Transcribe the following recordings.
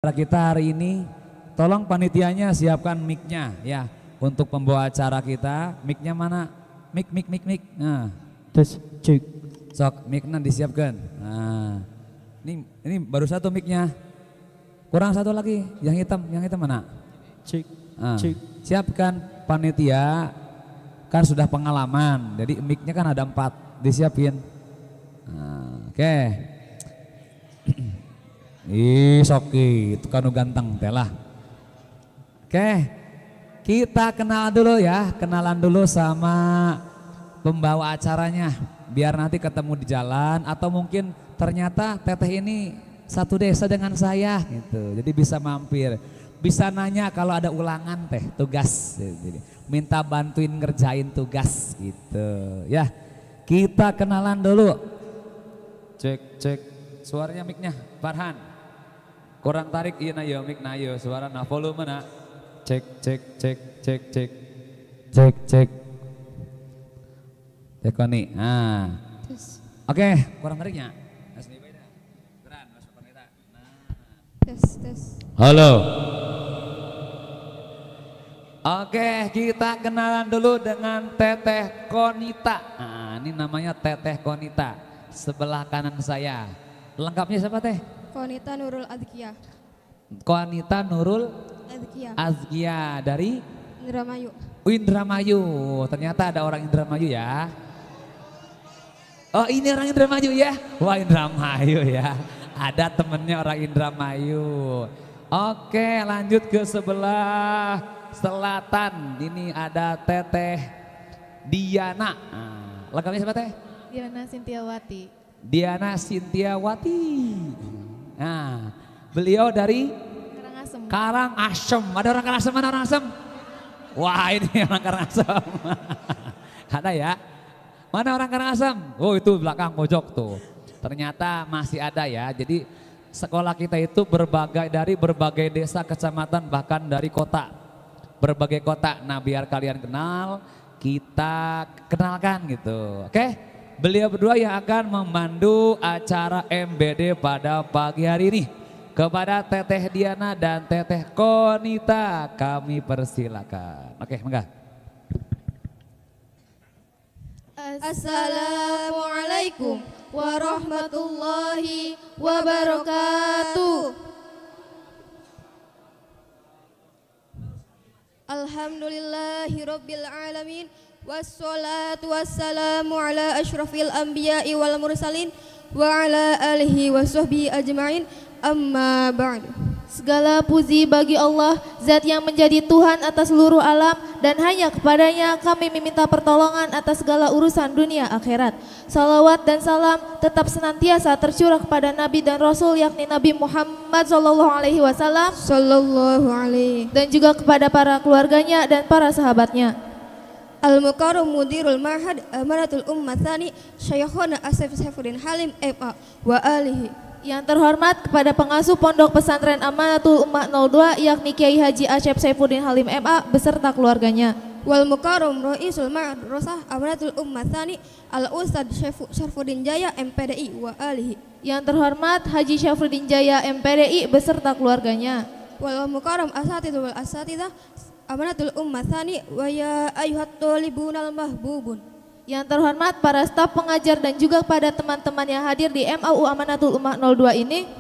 Kita hari ini, tolong panitianya siapkan mic-nya ya untuk pembawa acara kita. Mic-nya mana? Mic. Nah, Tes cek. sok mic-nya disiapkan. Nah, ini baru satu mic-nya. Kurang satu lagi, yang hitam mana? Cek. Nah, Cek. siapkan panitia, kan sudah pengalaman. Jadi mic-nya kan ada 4, disiapin. Nah, oke. Ih soki, itu kan ganteng telah. Oke, kita kenalan dulu sama pembawa acaranya. Biar nanti ketemu di jalan atau mungkin ternyata teteh ini satu desa dengan saya gitu. Jadi bisa mampir, bisa nanya kalau ada ulangan teh tugas. Jadi, minta bantuin ngerjain tugas gitu ya. Kita kenalan dulu. Cek, suaranya mic-nya Farhan. Kurang tarik iya na yo mic na yo suara na volume na. Cek. Tekoni. Nah. Oke, kurang tariknya. Tes. Halo. Oke, kita kenalan dulu dengan Teteh Konita. Nah, ini namanya Teteh Konita. Sebelah kanan saya. Lengkapnya siapa Teh? Konita Nurul Azkia. Konita Nurul Azkia dari Indramayu. Indramayu. Ternyata ada orang Indramayu ya. Oh ini orang Indramayu ya. Wah Indramayu ya. Ada temennya orang Indramayu. Oke lanjut ke sebelah selatan. Ini ada Teteh Diana. Nah, lengkapnya siapa Teh? Diana Sintiawati. Diana Sintiawati. Nah, beliau dari Karangasem. Karangasem. Ada orang Karangasem, mana orang Asem? Wah ini orang Karangasem. Ada ya? Mana orang Karangasem? Oh itu belakang pojok tuh. Ternyata masih ada ya. Jadi sekolah kita itu dari berbagai desa, kecamatan, bahkan dari kota. Berbagai kota. Nah biar kalian kenal, kita kenalkan gitu. Oke? Beliau berdua yang akan memandu acara MBD pada pagi hari ini. Kepada Teteh Diana dan Teteh Konita kami persilakan. Oke, enggak. Assalamualaikum warahmatullahi wabarakatuh. Alhamdulillahirabbil alamin. Wassalatu wassalamu ala asyrafil anbiya'i wal mursalin wa ala alihi wa sahbihi ajma'in amma ba'du. Segala puji bagi Allah, zat yang menjadi Tuhan atas seluruh alam, dan hanya kepadanya kami meminta pertolongan atas segala urusan dunia akhirat. Salawat dan salam tetap senantiasa tercurah kepada Nabi dan Rasul, yakni Nabi Muhammad SAW dan juga kepada para keluarganya dan para sahabatnya. Al-Mukarram Mudirul Ma'had Amanatul Ummah Tsani Syekhuna Asif Saifuddin Halim MA wa alihi. Yang terhormat kepada pengasuh Pondok Pesantren Amanatul Ummah 02 yakni Kiai Haji Asif Saifuddin Halim MA beserta keluarganya. Wal Mukarram Raisul Madrasah Amanatul Ummah Tsani Al-Ustad Syarfuddin Jaya MPDI wa alihi. Yang terhormat Haji Syarfuddin Jaya MPDI beserta keluarganya. Wal Mukarram Asatidul Asatidah Amanatul Ummah Tsani wa ya ayyuhat thalibunal mahbubun. Yang terhormat para staf pengajar dan juga pada teman-teman yang hadir di MAU Amanatul Ummah 02 ini.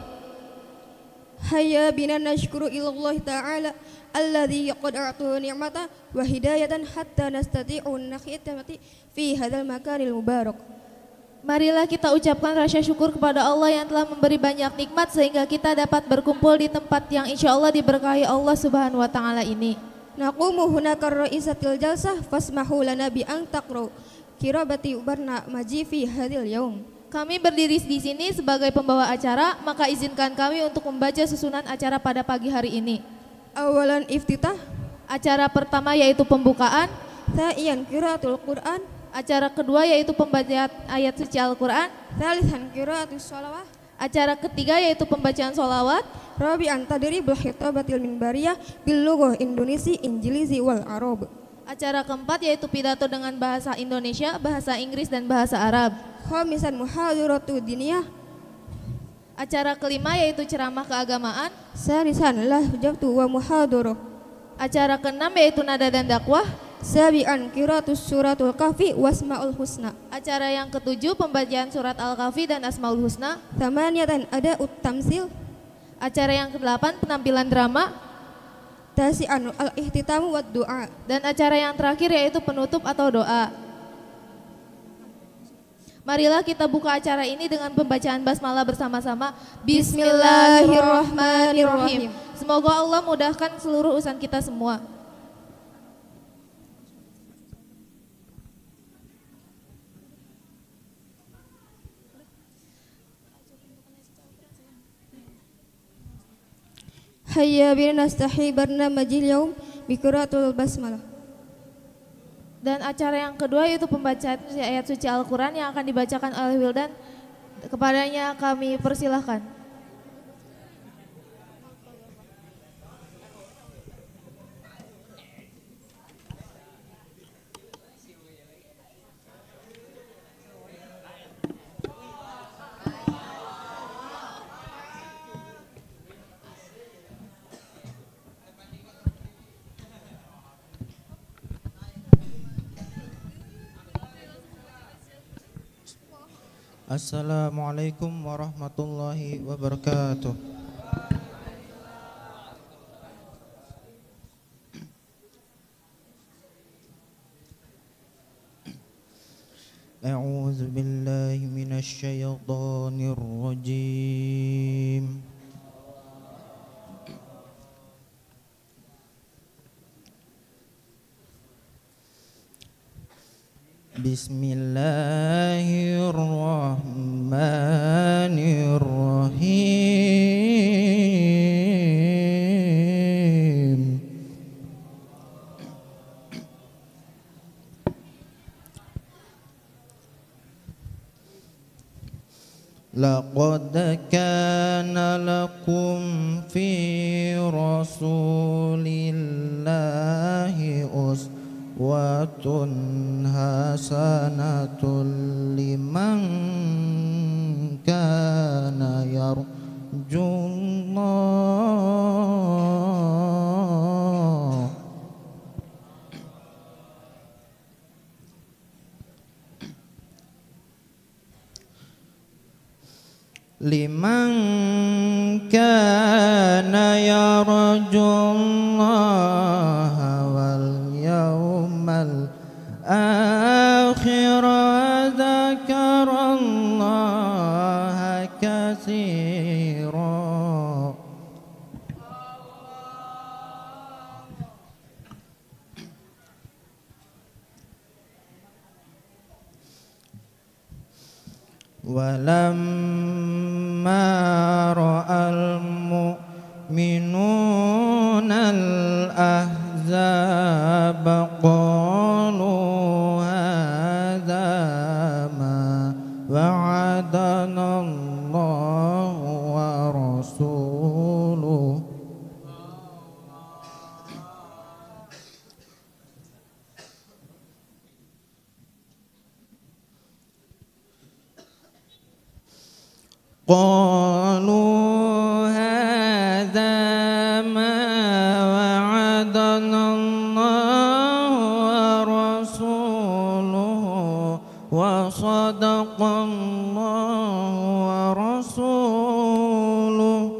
Hayya bina nashkuru ilallah ta'ala alladzi qad a'tu ni'mata wa hidayatan hatta nastati'u nakhitati fi hadzal makanil mubarak. Marilah kita ucapkan rasa syukur kepada Allah yang telah memberi banyak nikmat sehingga kita dapat berkumpul di tempat yang insya Allah diberkahi Allah Subhanahu wa Ta'ala ini. Naqumu hunaka ra'isatil jalsah fasmahu lana bi an taqra kirabati ubarna maji fi hadil yaum. Kami berdiri di sini sebagai pembawa acara, maka izinkan kami untuk membaca susunan acara pada pagi hari ini. Awalan iftitah, acara pertama yaitu pembukaan. Tsaniyan qiraatul Quran, acara kedua yaitu pembacaan ayat suci Al-Quran. Tsalitsan qiraatus shalawat, acara ketiga yaitu pembacaan sholawat. Rabi'an tadribul khitabatil minbariyah bil lughah Indonesia Injilizi wal Arab. Acara keempat yaitu pidato dengan bahasa Indonesia, bahasa Inggris dan bahasa Arab. Khamisan muhadaratu diniyah, Acara kelima yaitu ceramah keagamaan. Salisan lahjatu wa muhadarah. Acara keenam yaitu nada dan dakwah. Sabi'an qiraatus suratul kahfi wasmaul husna. Acara yang ketujuh pembacaan surat Al-Kahfi dan Asmaul Husna. Thamaniatan ada'ut tamsil. Acara yang kedelapan penampilan drama. Tasi'an al-ihtitamu wad du'a. Dan acara yang terakhir yaitu penutup atau doa. Marilah kita buka acara ini dengan pembacaan basmalah bersama-sama. Bismillahirrahmanirrahim. Semoga Allah mudahkan seluruh urusan kita semua. Hayya bina nastahi barnamajil yaum biqiraatul basmalah. Dan acara yang kedua yaitu pembacaan ayat suci Al-Quran yang akan dibacakan oleh Wildan. Kepadanya kami persilahkan. Assalamualaikum warahmatullahi wabarakatuh. A'udzu billahi minasy syaithanir rajim. Bismillahirrahmanirrahim. Laqad kana lakum fi rasulillahi uswatun hasanatun liman kana yarjullah liman kana yarjullaha wal yawmal akhir dzakarallaha katsira. Walamma ra'al mu'minuna al-ahzaba qalu hadza ma wa'adana Allahu wa rasuluhu. قالوا هذا ما وعدنا الله ورسوله وصدق الله ورسوله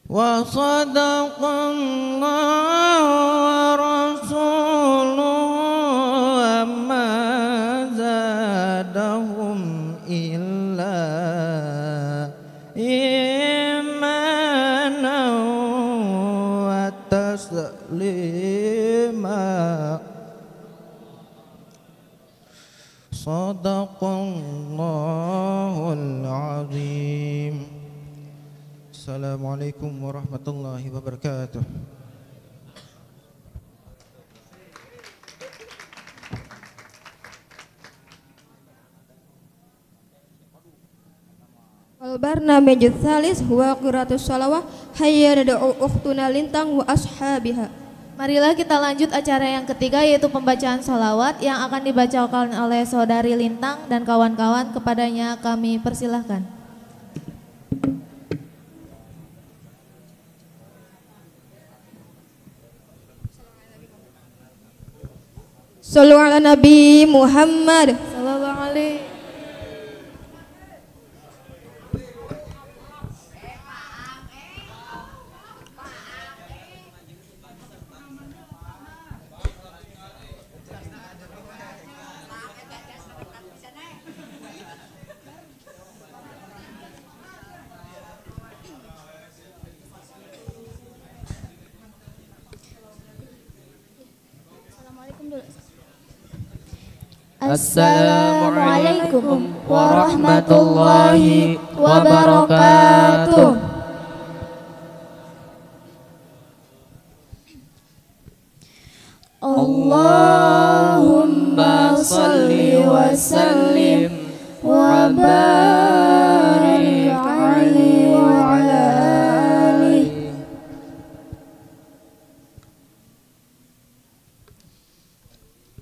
وصدق الله ورسوله وما زادهم إلا إيمانا وتسليما. صدق الله العظيم. Assalamualaikum warahmatullahi wabarakatuh. Al-barnamij tsalis huwa qiraatus shalawah hayya nad'u ukhtuna lintang wa ashabiha. Marilah kita lanjut acara yang ketiga yaitu pembacaan sholawat yang akan dibacakan oleh Saudari Lintang dan kawan-kawan. Kepadanya kami persilahkan. Sallu ala Nabi Muhammad. Sallallahu alaihi. Assalamualaikum warahmatullahi wabarakatuh. Allahumma salli wa sallim wa barik alaihi wa ala alihi.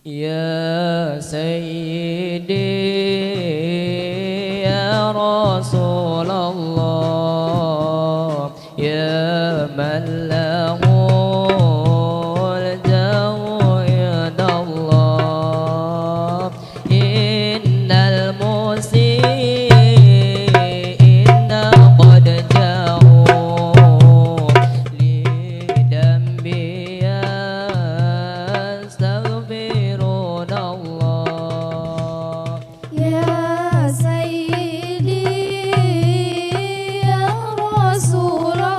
Ya Sayyidi ya Rasulullah ya man lahul jawu indallah innal musiina qad ja'u li dambi yastaghfirunallah. Ya Sayyidi ya Rasulullah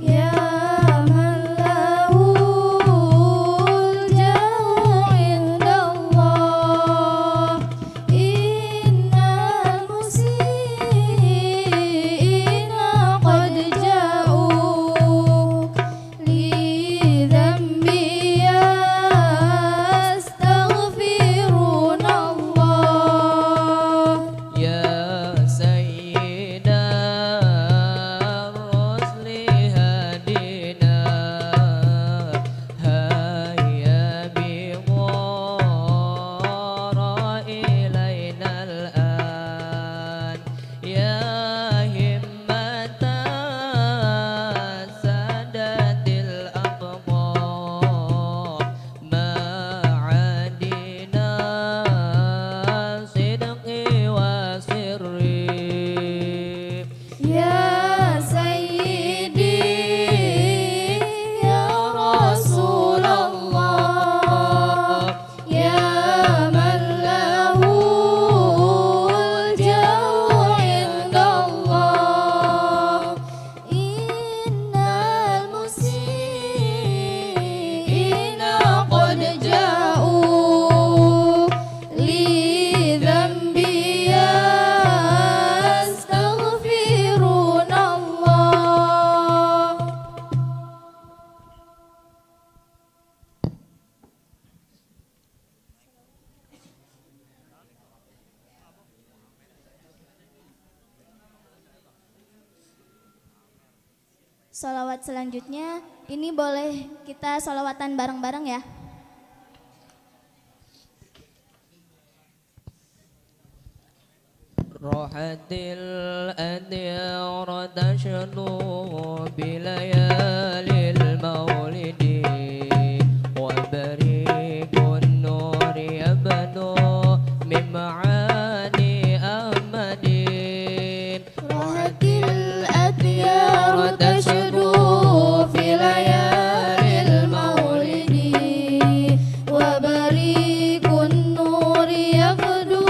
ya man lahul jawu indallah innal musiina qad ja'u li dhanbi yastaghfirunallah. Ya Sayyida Rusli hadina hayya bi ghara ilayna al-an ya himmata sadatil aqmar ma'adina sidqi wa sirri. Ya Sayyidi ya Rasulullah ya man lahul jawu indallah innal musiina qad ja'u li dhanbi yastaghfirunallah. Salawat selanjutnya, ini boleh kita salawatan bareng-bareng ya. Rahatil adyar tashnu bilayalil maulidi wa barikun nuri abnu min ma'ani ahmadin. Rahatil adyar tashdu fi layalil maulidi wa barikun nuri yabdu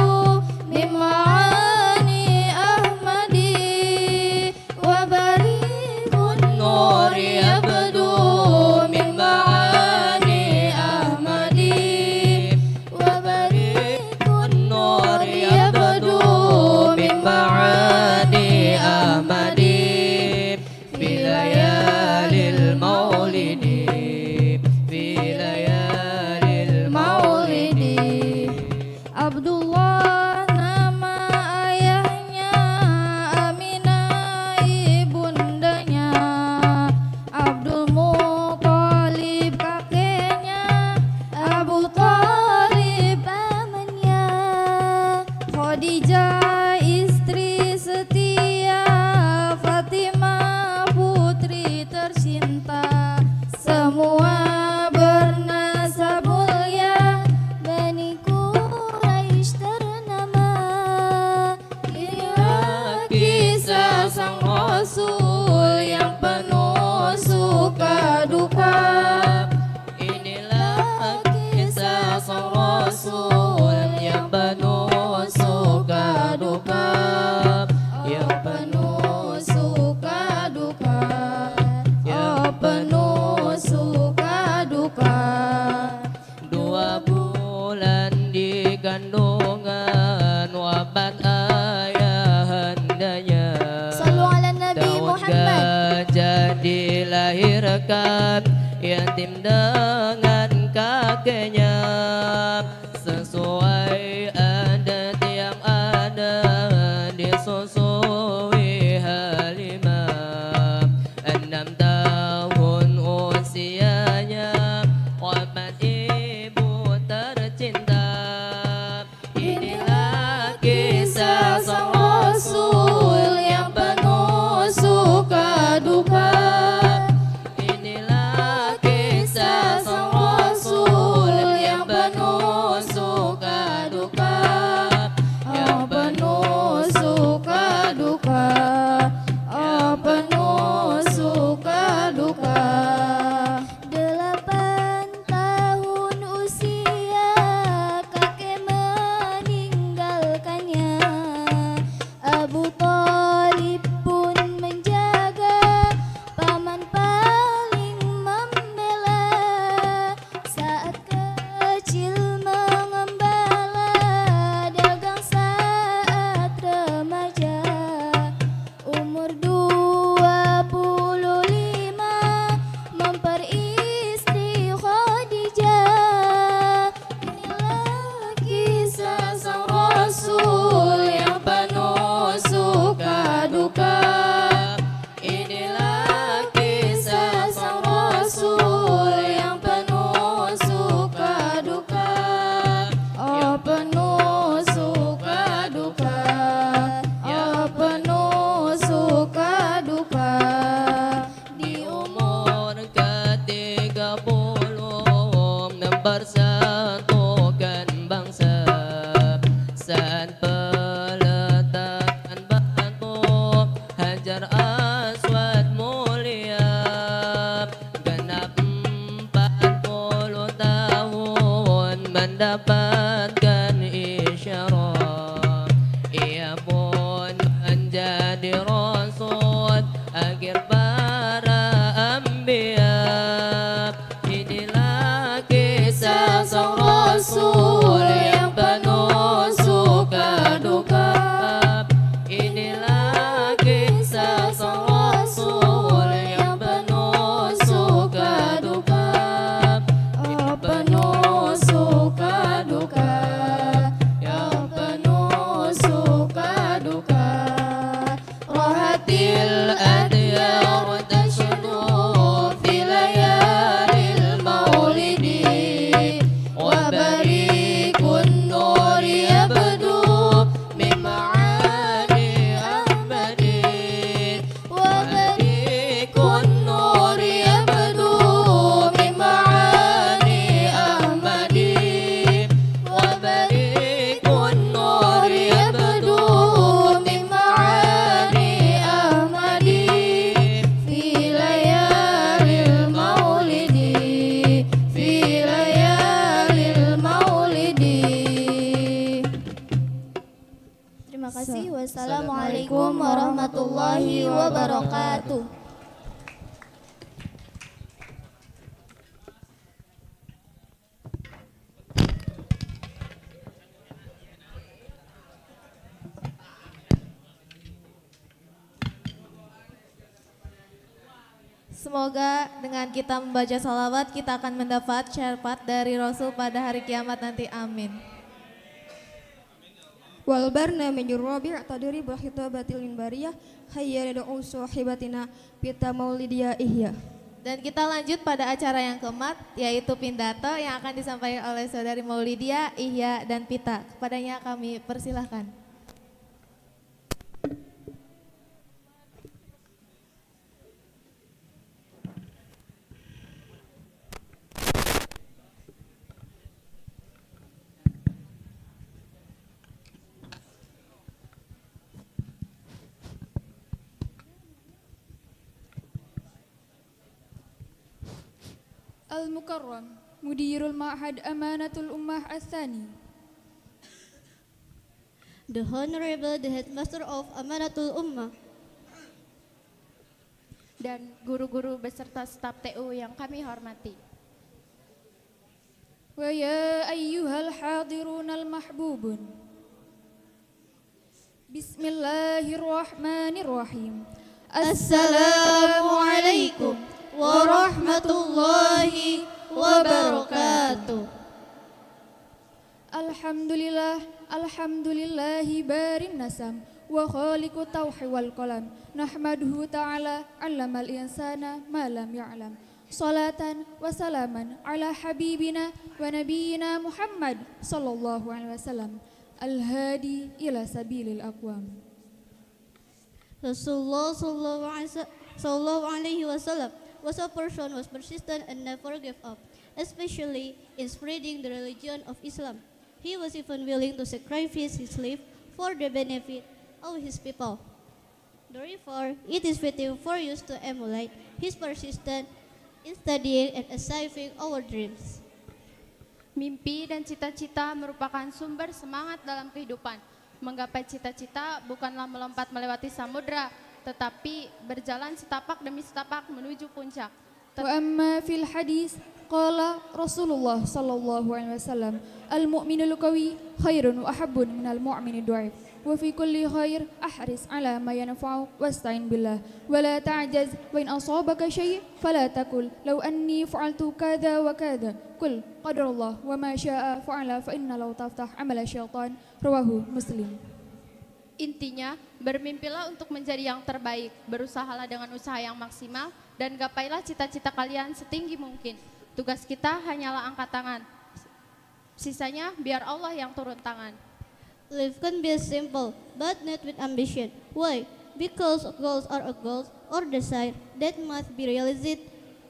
min ma'ani ahmadi wa barikun nuri yabdu min ma'ani ahmadi wa barikun nuri yabdu min ma'ani ahmadi fi layalil maulidi fi layalil maulidi. Abdullah nama ayahnya, Aminah ibundanya, Abdul Khadijah istri setia, Fatimah putri tercinta, semua bernasab mulia, Bani Quraisy ternama. Inilah kisah sang Rasul yang penuh suka duka. Inilah kisah sang Rasul yang penuh suka duka. Yang penuh suka duka, yang penuh suka duka. 2 bulan di kandungan wafat ayahandanya. Sallu ala Nabi Tahun Muhammad. gajah dilahirkan yatim dengan kakeknya. Sesuai adat yang ada disusui Halimah. 6 tahun usianya wafat ibu tercinta. Inilah kisah sang Rasul yang penuh suka duka. Inilah kisah sang Rasul yang penuh suka duka. Yang penuh suka duka. Penuh suka duka. 8 tahun usia kakek meninggalkannya. Abu Thalib pun menjaga, paman paling membela. Saat kecil mengembala, dagang saat remaja. Umur 25 memperistri Khadijah. Inilah kisah sang Rasul yang penuh suka duka. Inilah kisah sang Rasul yang penuh suka duka. Yang penuh suka duka. Yang penuh suka duka. Di umur ke-30 mempersatukan bangsa. Saat peletakan batu Hajar Aswad mulia, genap 40 tahun mendapatkan isyarat. Ia pun menjadi rasul akhir para anbiya. Inilah kisah sang Rasul yang penuh suka duka. Inilah kisah sang Rasul yang penuh suka duka. Penuh suka duka. Yang penuh suka duka. Rahatil adyar tashdu fi layalil maulidi. Wa barikun nur yabdu min ma'ani Ahmadi. Wa barikun nur yabdu min ma'ani Ahmadi. Wa barikun nur yabdu min ma'ani Ahmadi. Fi layalil maulidi. Fi layalil maulidi. Terima kasih. Wassalamualaikum warahmatullahi wabarakatuh. Semoga dengan kita membaca salawat kita akan mendapat syafaat dari Rasul pada hari kiamat nanti. Amin. Wal barnamijur rabi' tadri bil khitabatil minbariyah hayya nad'u sahibatina pita maulidia ihya. Dan kita lanjut pada acara yang keempat, yaitu pidato yang akan disampaikan oleh saudari Maulidia, Ihya, dan Pita. Kepadanya kami persilahkan. المكرم مدير المعهد أمانة الأمة الثاني. The Honorable the Headmaster of Amanatul Ummah. Dan guru-guru beserta staf TU yang kami hormati. ويا أيها الحاضرون المحبوبون بسم الله الرحمن الرحيم. السلام عليكم ورحمة الله وبركاته. الحمد لله بار النسم وخالق الطوح والقلم نحمده تعالى علم الإنسان ما لم يعلم صلاة وسلاما على حبيبنا ونبينا محمد صلى الله عليه وسلم الهادي إلى سبيل الأقوام. Rasulullah sallallahu alaihi wasallam was a person who was persistent and never gave up, especially in spreading the religion of Islam. He was even willing to sacrifice his life for the benefit of his people. Therefore, it is fitting for us to emulate his persistence in studying and achieving our dreams. Mimpi dan cita-cita merupakan sumber semangat dalam kehidupan. Menggapai cita-cita bukanlah melompat melewati samudra, tetapi berjalan setapak demi setapak menuju puncak. وأما في الحديث قال رسول الله صلى الله عليه وسلم المؤمن القوي خير وأحب من المؤمن الضعيف وفي كل خير أحرص على ما ينفعك واستعن بالله ولا تعجز وإن أصابك شيء فلا تقل لو أني فعلت كذا وكذا قل قدر الله وما شاء فعل فإن لو تفتح عمل الشيطان رواه مسلم. Intinya, bermimpilah untuk menjadi yang terbaik, berusahalah dengan usaha yang maksimal, dan gapailah cita-cita kalian setinggi mungkin. Tugas kita hanyalah angkat tangan, sisanya biar Allah yang turun tangan. Life can be simple, but not with ambition. Why? Because goals are a goals or desire that must be realized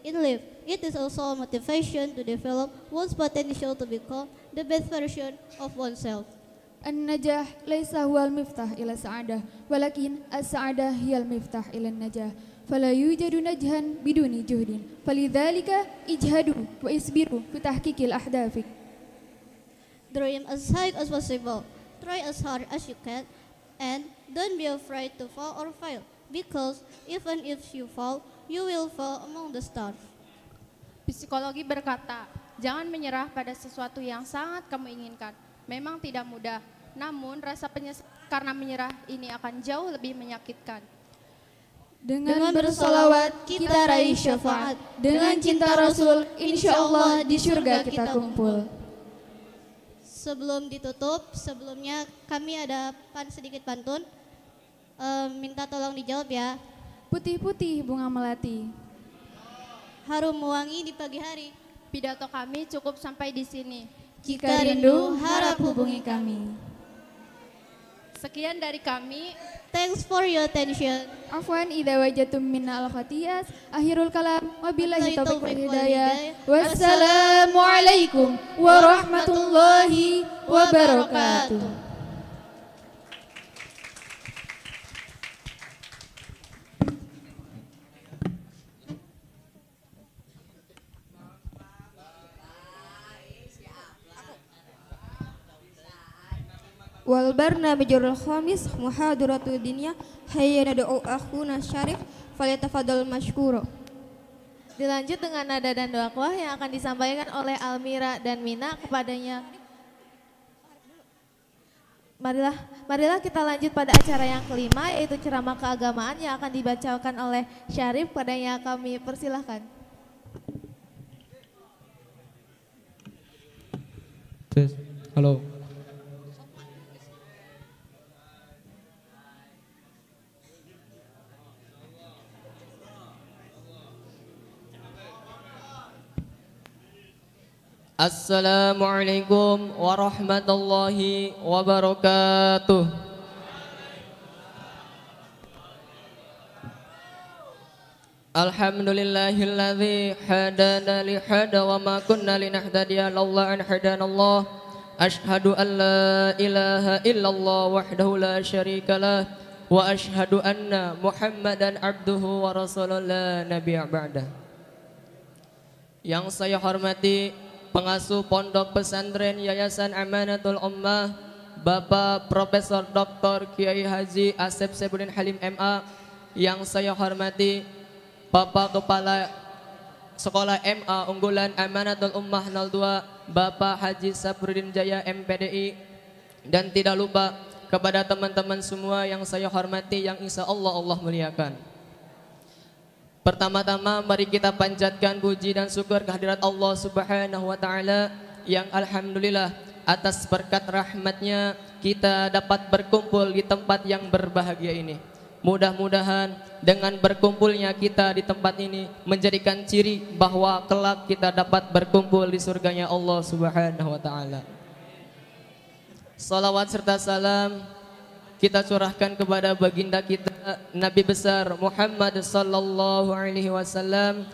in life. It is also a motivation to develop one's potential to become the best version of oneself. النجاح ليس هو المفتاح إلى السعادة ولكن السعادة هي المفتاح إلى النجاح فلا يوجد نجاح بدون جهد فلذلك اجهدوا واصبروا في تحقيق الأهداف. Dream as high as possible, try as hard as you can, and don't be afraid to fall or fail because even if you fall, you will fall among the stars. Psikologi berkata, jangan menyerah pada sesuatu yang sangat kamu inginkan. Memang tidak mudah, namun rasa penyesalan karena menyerah ini akan jauh lebih menyakitkan. Dengan bersolawat kita raih syafaat, dengan cinta Rasul insya Allah di surga kita kumpul. Sebelum ditutup, sebelumnya kami ada sedikit pantun, minta tolong dijawab ya. Putih-putih bunga melati, harum mewangi di pagi hari. Pidato kami cukup sampai di sini. Jika rindu, harap hubungi kami. Sekian dari kami. Thanks for your attention. Afwan idza wajatum minna al-khatiyat. Akhirul kalam wabillahi taufiq wal hidayah. Wassalamualaikum warahmatullahi wabarakatuh. Wal barnamijul khamis muhadaratul diniyah hayya nad'u akhuna syarif falyatafaddal mashkura. Dilanjut dengan nada dan dakwah yang akan disampaikan oleh Almira dan Mina kepadanya. Marilah kita lanjut pada acara yang kelima, yaitu ceramah keagamaan yang akan dibacakan oleh Syarif. Padanya kami persilahkan. Halo. Assalamualaikum warahmatullahi wabarakatuh. Alhamdulillahilladzi hadana li hada wa ma kunna linahtadiya laula an hadanallah. Ashhadu an la ilaha illallah wahdahu la syarika lah wa ashhadu anna Muhammadan abduhu wa rasuluhu la nabiyya ba'dah. Yang saya hormati pengasuh Pondok Pesantren Yayasan Amanatul Ummah Bapak Profesor Dr. Kiai Haji Asep Saifuddin Halim MA. Yang saya hormati Bapak Kepala Sekolah MA Unggulan Amanatul Ummah 02 Bapak Haji Safruddin Jaya MPDI. Dan tidak lupa kepada teman-teman semua yang saya hormati, yang insya Allah muliakan. Pertama-tama mari kita panjatkan puji dan syukur kehadirat Allah Subhanahu wa taala yang alhamdulillah atas berkat rahmatnya kita dapat berkumpul di tempat yang berbahagia ini. Mudah-mudahan dengan berkumpulnya kita di tempat ini menjadikan ciri bahwa kelak kita dapat berkumpul di surganya Allah Subhanahu wa taala. Salawat serta salam kita curahkan kepada baginda kita Nabi besar Muhammad sallallahu alaihi wasallam,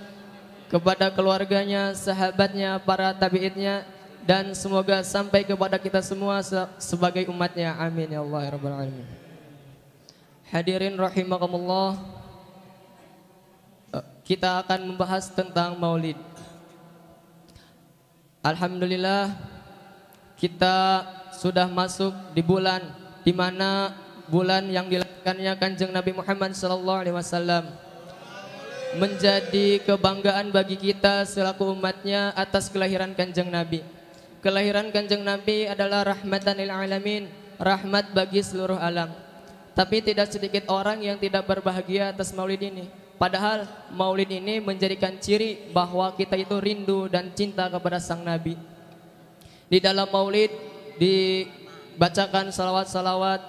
kepada keluarganya, sahabatnya, para tabi'innya, dan semoga sampai kepada kita semua sebagai umatnya. Amin ya Allah ya rabbal alamin. Hadirin rahimakumullah, kita akan membahas tentang maulid. Alhamdulillah kita sudah masuk di bulan di mana bulan yang dilahirkannya Kanjeng Nabi Muhammad SAW, menjadi kebanggaan bagi kita selaku umatnya atas kelahiran Kanjeng Nabi. Kelahiran Kanjeng Nabi adalah rahmatan lil alamin, rahmat bagi seluruh alam. Tapi tidak sedikit orang yang tidak berbahagia atas maulid ini. Padahal maulid ini menjadikan ciri bahwa kita itu rindu dan cinta kepada sang Nabi. Di dalam maulid dibacakan salawat-salawat,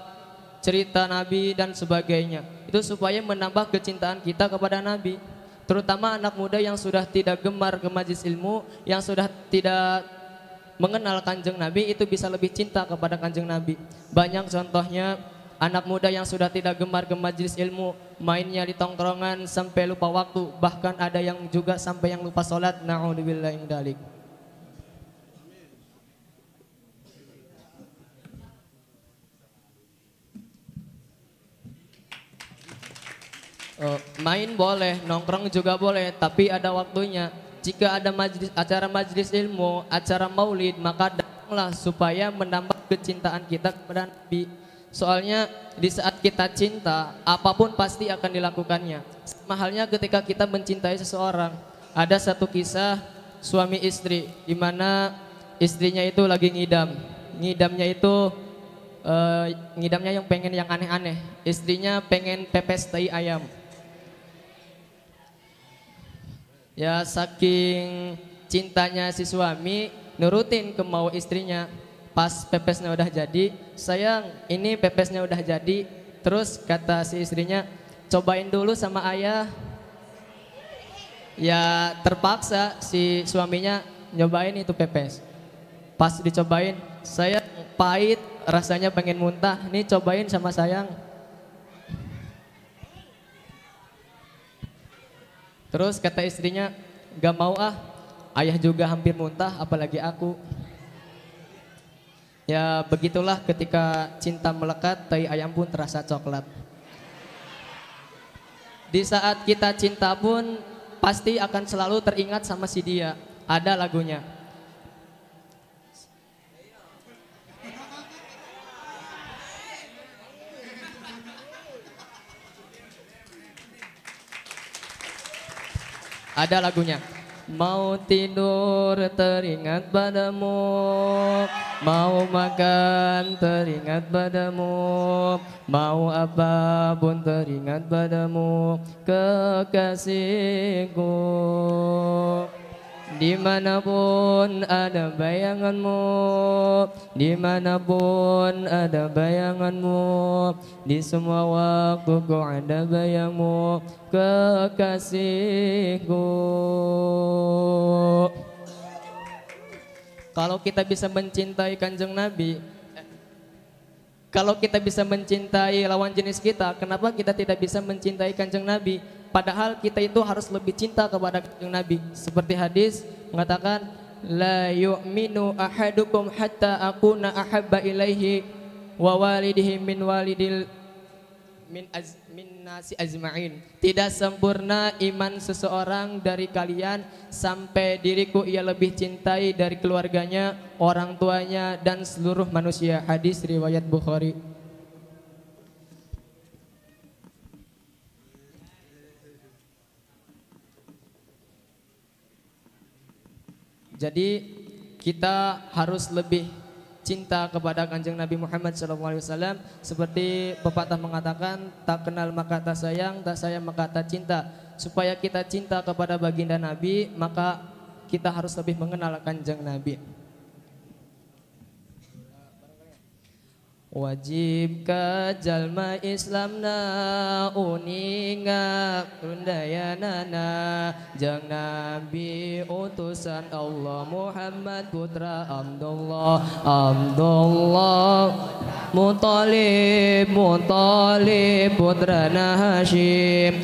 cerita Nabi dan sebagainya. Itu supaya menambah kecintaan kita kepada Nabi. Terutama anak muda yang sudah tidak gemar ke majelis ilmu, yang sudah tidak mengenal Kanjeng Nabi, itu bisa lebih cinta kepada Kanjeng Nabi. Banyak contohnya anak muda yang sudah tidak gemar ke majelis ilmu, mainnya di tongkrongan sampai lupa waktu. Bahkan ada yang juga sampai yang lupa sholat. Na'udzubillahi min dzalik. Main boleh, nongkrong juga boleh, tapi ada waktunya. Jika ada acara majelis ilmu, acara maulid, maka datanglah supaya menambah kecintaan kita kepada Nabi. Soalnya di saat kita cinta, apapun pasti akan dilakukannya. Sama halnya ketika kita mencintai seseorang. Ada satu kisah suami istri, di mana istrinya itu lagi ngidam. Ngidamnya itu ngidamnya yang pengen yang aneh-aneh. Istrinya pengen pepes tai ayam. Ya saking cintanya si suami, nurutin ke mau istrinya. Pas pepesnya udah jadi, sayang ini pepesnya udah jadi. Terus kata si istrinya, cobain dulu sama ayah. Ya terpaksa si suaminya nyobain itu pepes. Pas dicobain, sayang pahit, rasanya pengen muntah. Nih cobain sama sayang. Terus kata istrinya, gak mau ah, ayah juga hampir muntah, apalagi aku. Ya begitulah ketika cinta melekat, tai ayam pun terasa coklat. Di saat kita cinta pun pasti akan selalu teringat sama si dia. Ada lagunya. Ada lagunya. Mau tidur teringat padamu, mau makan teringat padamu, mau apapun teringat padamu, kekasihku. Dimanapun ada bayanganmu, dimanapun ada bayanganmu, di semua waktu ku ada bayangmu, kekasihku. Kalau kita bisa mencintai Kanjeng Nabi, kalau kita bisa mencintai lawan jenis kita, kenapa kita tidak bisa mencintai Kanjeng Nabi? Padahal kita itu harus lebih cinta kepada Kanjeng Nabi. Seperti hadis mengatakan, la yu'minu ahadukum hatta akuna ahabba ilaihi wa walidihi min nasi ajma'in. Tidak sempurna iman seseorang dari kalian sampai diriku ia lebih cintai dari keluarganya, orang tuanya dan seluruh manusia. Hadis riwayat Bukhari. Jadi kita harus lebih cinta kepada Kanjeng Nabi Muhammad SAW. Seperti pepatah mengatakan, tak kenal maka tak sayang, tak sayang maka tak cinta. Supaya kita cinta kepada baginda Nabi, maka kita harus lebih mengenal Kanjeng Nabi. Wajib ka jalma Islamna uninga rundayanana jang Nabi utusan Allah Muhammad putra Abdullah Muthalib putrana Hashim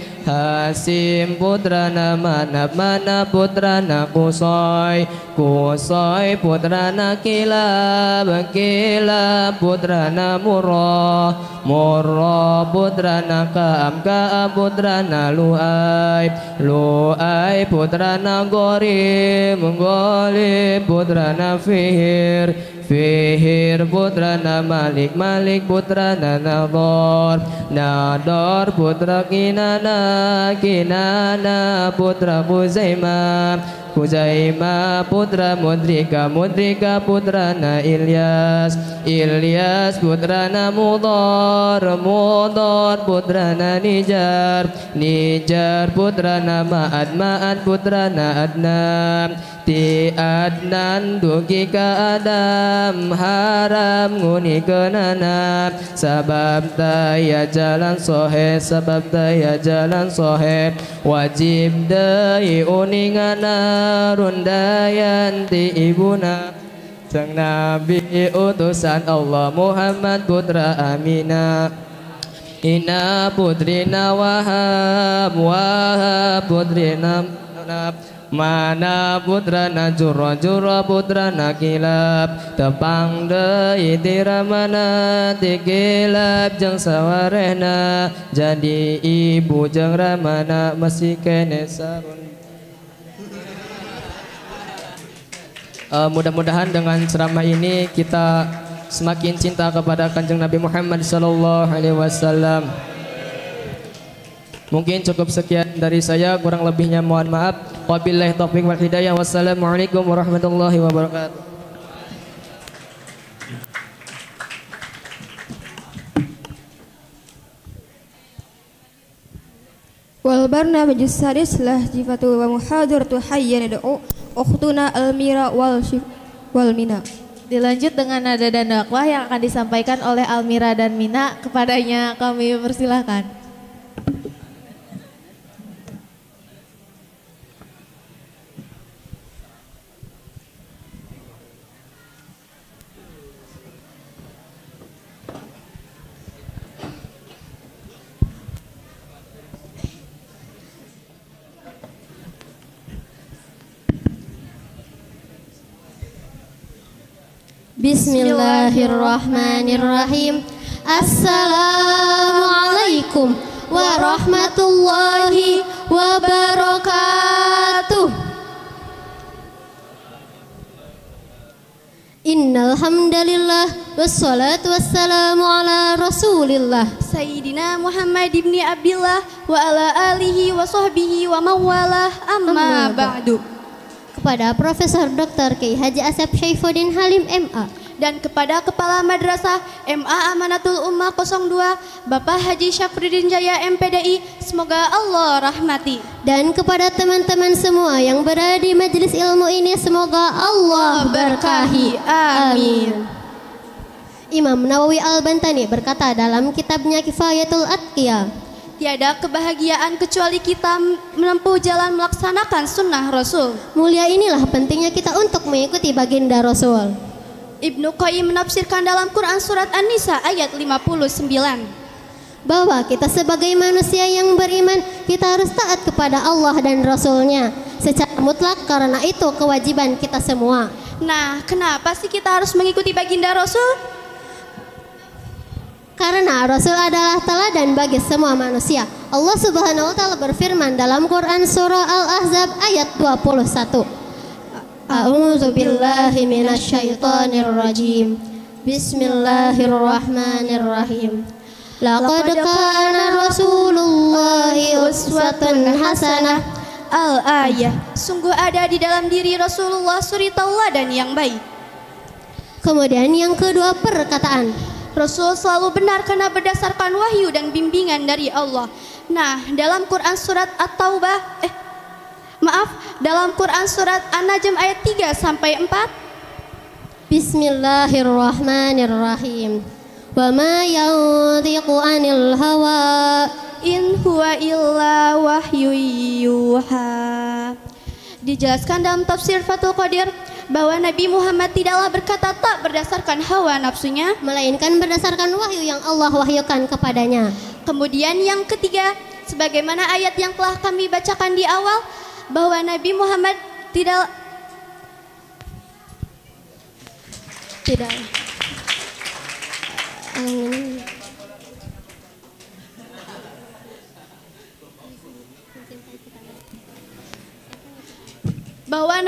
putrana Manab putrana Qusay putrana Kilab putrana Murrah putrana Ka'ab putrana Lu'ay putrana Gorib putrana Fihir putrana Malik putrana Nador putra Kinana putra Khuzaimah putra Mudrika putrana Ilyas putrana Mudhar putrana Nijar putrana Ma'ad putrana Adnan ti Adnan dugi ka Adam haram nguni kenana sabab daya jalan sohe wajib dai uningana rundayan ti ibuna sang Nabi utusan Allah Muhammad putra Aminah Ina putrina Wahab putrina Mana putrana Jurra putrana Kilab tepang deui ti Ramana ti Kilab jeung sawarehna jadi ibu jeung Ramana masih kene sarun. Mudah-mudahan dengan ceramah ini kita semakin cinta kepada Kanjeng Nabi Muhammad SAW. Mungkin cukup sekian dari saya, kurang lebihnya mohon maaf. Wabillahi taufiq wal hidayah. Wassalamualaikum warahmatullahi wabarakatuh. Wal barnamij sadis lah jifatu wa muhadaratu hayyan da'u ukhtuna Almira wal Mina. Dilanjut dengan nada dan dakwah yang akan disampaikan oleh Almira dan Mina. Kepadanya kami persilahkan. Bismillahirrahmanirrahim. Assalamualaikum warahmatullahi wabarakatuh. Innal hamdalillah wassalatu wassalamu ala Rasulillah Sayyidina Muhammad ibni Abdillah wa ala alihi wa sahbihi wa mawalah amma ba'du. Kepada Profesor Dr. Kiai Haji Asep Syaifuddin Halim MA dan kepada Kepala Madrasah MA Amanatul Ummah 02 Bapak Haji Syafruddin Jaya MPDI, semoga Allah rahmati. Dan kepada teman-teman semua yang berada di majelis ilmu ini, semoga Allah berkahi. Amin. Imam Nawawi Al-Bantani berkata dalam kitabnya Kifayatul Atqiyah, tiada kebahagiaan kecuali kita menempuh jalan melaksanakan sunnah Rasul. Mulia inilah pentingnya kita untuk mengikuti baginda Rasul. Ibnu Qayyim menafsirkan dalam Quran surat An-Nisa ayat 59 bahwa kita sebagai manusia yang beriman, kita harus taat kepada Allah dan Rasulnya secara mutlak, karena itu kewajiban kita semua. Nah, kenapa sih kita harus mengikuti baginda Rasul? Karena Rasul adalah teladan bagi semua manusia. Allah Subhanahu wa taala berfirman dalam Quran surah Al-Ahzab ayat 21. A'udzu billahi minasyaitonir rajim. Bismillahirrahmanirrahim. Laqad kana Rasulullahi uswatun hasanah. Al-ayah. Sungguh ada di dalam diri Rasulullah suri tauladan yang baik. Kemudian yang kedua perkataan. Rasul selalu benar karena berdasarkan wahyu dan bimbingan dari Allah. Nah, dalam Quran surat At-Taubah dalam Quran surat An-Najm ayat 3 sampai 4. Bismillahirrahmanirrahim. Wa ma yantiqu 'anil hawa in huwa illa wahyu yuha. Dijelaskan dalam tafsir Fathul Qadir bahwa Nabi Muhammad tidaklah berkata tak berdasarkan hawa nafsunya, melainkan berdasarkan wahyu yang Allah wahyukan kepadanya. Kemudian yang ketiga, sebagaimana ayat yang telah kami bacakan di awal, bahwa Nabi Muhammad tidak bahwa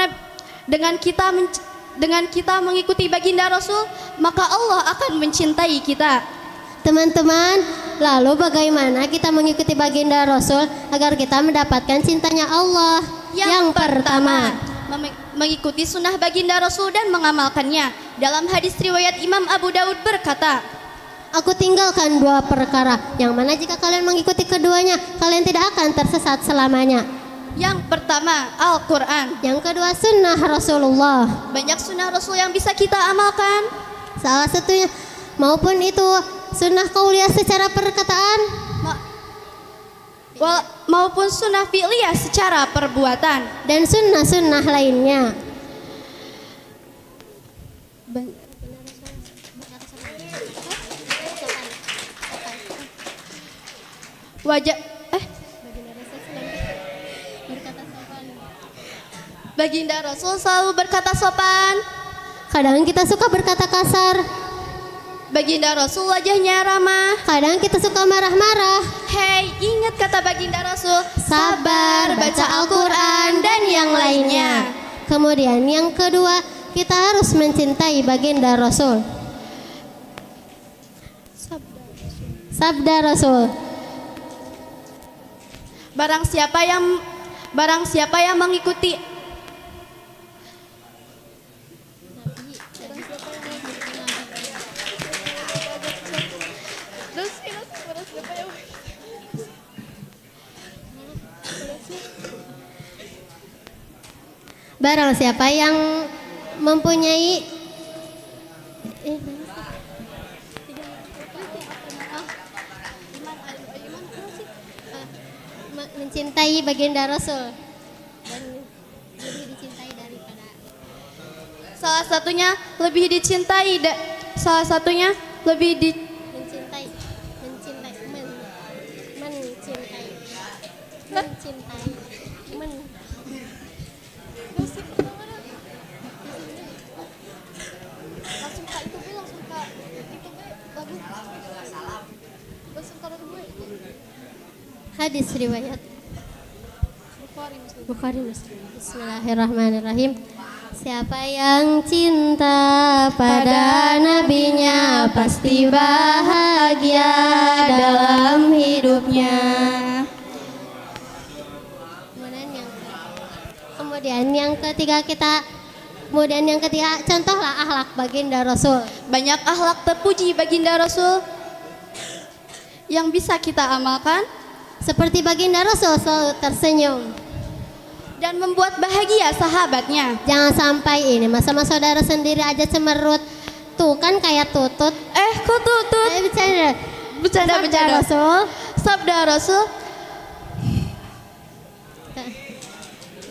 dengan kita mengikuti baginda Rasul, maka Allah akan mencintai kita. Teman-teman, lalu bagaimana kita mengikuti baginda Rasul agar kita mendapatkan cintanya Allah? Yang pertama, mengikuti sunnah baginda Rasul dan mengamalkannya. Dalam hadis riwayat Imam Abu Daud berkata, aku tinggalkan dua perkara, yang mana jika kalian mengikuti keduanya, kalian tidak akan tersesat selamanya. Yang pertama, Al-Quran. Yang kedua, sunnah Rasulullah. Banyak sunnah Rasul yang bisa kita amalkan. Salah satunya, maupun itu sunnah qauliyah secara perkataan, maupun sunnah fi'liyah secara perbuatan. Dan sunnah-sunnah lainnya. Baginda Rasul selalu berkata sopan. Kadang kita suka berkata kasar. Baginda Rasul wajahnya ramah. Kadang kita suka marah-marah. Hei, ingat kata baginda Rasul, sabar, baca Al-Quran dan yang lainnya. Kemudian yang kedua, kita harus mencintai baginda Rasul. Sabda Rasul. Barang siapa yang mengikuti Barang siapa yang mempunyai mencintai baginda Rasul dan lebih dicintai daripada salah satunya lebih dicintai salah satunya lebih di mencintai hadis riwayat Bukhari Muslim. Bismillahirrahmanirrahim. Siapa yang cinta pada nabinya pasti bahagia dalam hidupnya. Kemudian yang ketiga contohlah akhlak baginda Rasul. Banyak akhlak terpuji baginda Rasul yang bisa kita amalkan. Seperti baginda Rasul selalu tersenyum dan membuat bahagia sahabatnya. Jangan sampai ini sama saudara sendiri aja cemerut. Tuh kan kayak tutut. Kok tutut? Bercanda. Rasul. Sabda Rasul.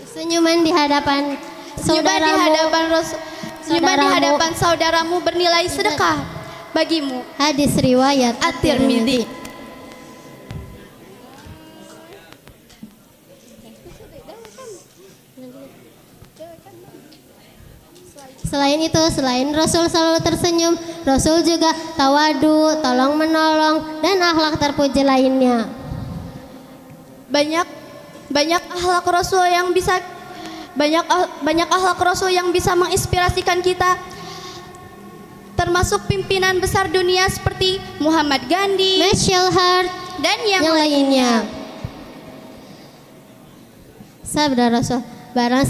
Senyuman di hadapan saudaramu. Senyuman di hadapan saudaramu bernilai sedekah bagimu. Hadis riwayat At-Tirmidzi. Selain itu, selain Rasul selalu tersenyum, Rasul juga tawadu, tolong menolong, dan akhlak terpuji lainnya. Banyak akhlak Rasul yang bisa menginspirasikan kita, termasuk pimpinan besar dunia seperti Muhammad Gandhi, Marshall Hart, dan yang lainnya. Sabda Rasul, barang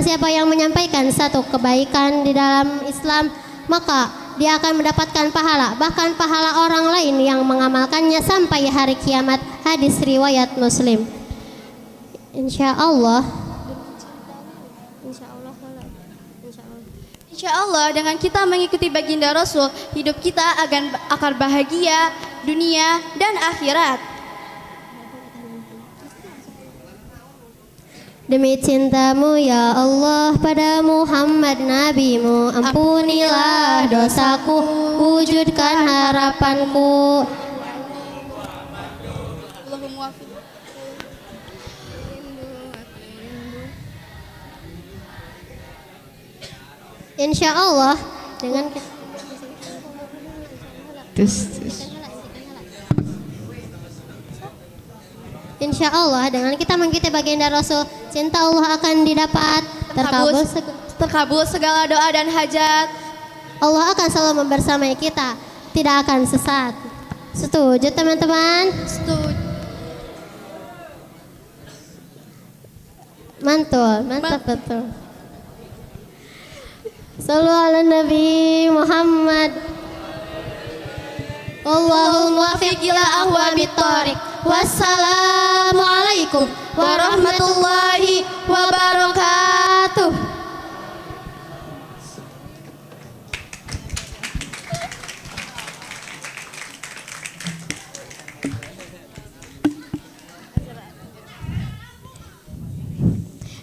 siapa yang menyampaikan satu kebaikan di dalam Islam, maka dia akan mendapatkan pahala, bahkan pahala orang lain yang mengamalkannya sampai hari kiamat. Hadis riwayat Muslim. Insya Allah dengan kita mengikuti baginda Rasul, hidup kita akan bahagia dunia dan akhirat. Demi cintamu ya Allah pada Muhammad Nabimu, ampunilah dosaku, wujudkan harapanku. Insya Allah dengan Insya Allah dengan kita mengikuti baginda Rasul, cinta Allah akan didapat, terkabul segala doa dan hajat. Allah akan selalu membersamai kita, tidak akan sesat. Setuju teman-teman? Setuju. Mantul, mantap betul. Sallu ala Nabi Muhammad. Allahul muwaffiq ila ahwabit thariq. Wassalamualaikum warahmatullahi wabarakatuh.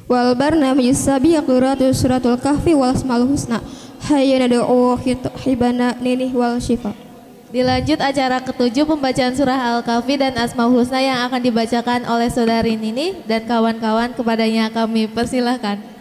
Wal barnamij sabiq qira'atu suratul kahfi wal asmaul husna hayya nad'u hibana ninih wal syifa. Dilanjut acara ketujuh pembacaan surah Al-Kahfi dan Asmaul Husna yang akan dibacakan oleh saudari Nini dan kawan-kawan, kepadanya kami persilahkan.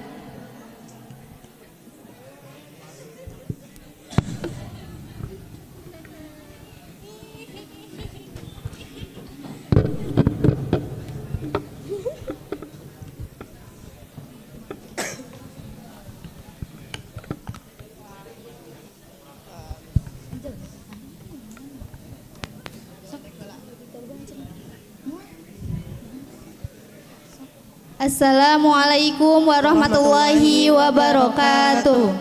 Assalamualaikum warahmatullahi wabarakatuh.